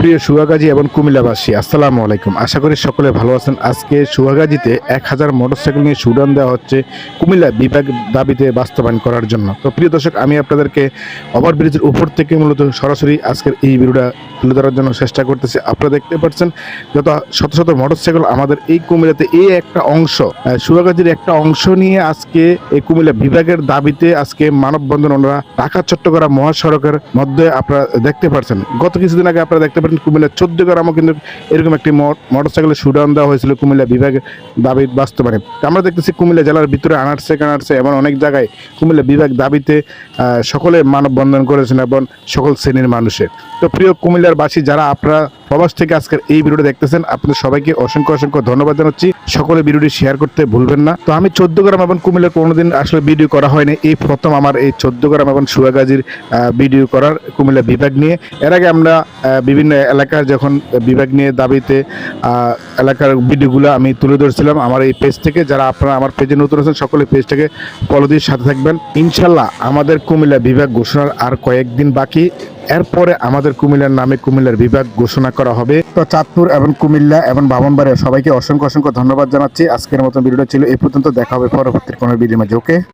প্রিয় সুয়াগাজী এবং কুমিল্লাবাসী, আসসালামু আলাইকুম। আশা করি সকলে ভালো আছেন। আজকে সুয়াগাজীতে 1000 মোটরসাইকেল নিয়ে শুডাউন দেওয়া হচ্ছে কুমিল্লা বিভাগ দাবিতে বাস্তবায়ন করার জন্য। তো প্রিয় দর্শক, আমি আপনাদেরকে ওভারব্রিজের উপর থেকে মূলত সরাসরি আজকের এই ভিডিওটা তুলে ধরার জন্য চেষ্টা করতেছি। আপনারা দেখতে পাচ্ছেন যত শত শত মোটরসাইকেল আমাদের এই কুমিল্লাতে এই একটা অংশ, সুয়াগাজীর একটা অংশ নিয়ে আজকে এই কুমিল্লা বিভাগের দাবিতে আজকে মানববন্ধন ওনারা ঢাকা চট্টগ্রাম মহাসড়কের মধ্যে আপনারা দেখতে পাচ্ছেন। গত কিছুদিন আগে আপনারা দেখতে পাচ্ছেন কুমিল্লা 14 গ্রামও কিন্তু এরকম একটি মোটরসাইকেলের শুডাউন দেওয়া হয়েছিল কুমিল্লা বিভাগের দাবির বাস্তবায়নে। আমরা দেখতেছি কুমিল্লা জেলার ভিতরে আনারসে এমন অনেক জায়গায় কুমিল্লা বিভাগ দাবিতে সকলে মানববন্ধন করেছেন এবং সকল শ্রেণীর মানুষের। তো প্রিয় কুমিল্লার বাসী, যারা আপনারা প্রবাস থেকে আজকের এই ভিডিওটা দেখতেছেন, আপনাদের সবাইকে অসংখ্য অসংখ্য ধন্যবাদ জানাচ্ছি। সকলে ভিডিওটি শেয়ার করতে ভুলবেন না। তো আমি 14 গ্রাম এবং কুমিল্লার কোনোদিন আসলে ভিডিও করা হয়নি, এই প্রথম আমার এই 14 গ্রাম এবং সুয়াগাজীর ভিডিও করার কুমিল্লা বিভাগ নিয়ে। এর আগে আমরা বিভিন্ন এলাকার যখন বিভাগ নিয়ে দাবিতে এলাকার ভিডিওগুলো আমি তুলে ধরছিলাম আমার এই পেজ থেকে। যারা আপনারা আমার পেজে নতুন আছেন, সকলে পেজটাকে ফলো দিয়ে সাথে থাকবেন। ইনশাল্লাহ আমাদের কুমিল্লা বিভাগ ঘোষণার আর কয়েকদিন বাকি, এরপরে আমাদের কুমিল্লার নামে কুমিল্লার বিভাগ ঘোষণা করা হবে। তো চাঁদপুর এবং কুমিল্লা এবং ব্রাহ্মণবাড়িয়া সবাইকে অসংখ্য অসংখ্য ধন্যবাদ জানাচ্ছি। আজকের মতো ভিডিওটা ছিল এই পর্যন্ত। দেখা হবে পরবর্তী কোনো ভিডিওর মাঝে। ওকে।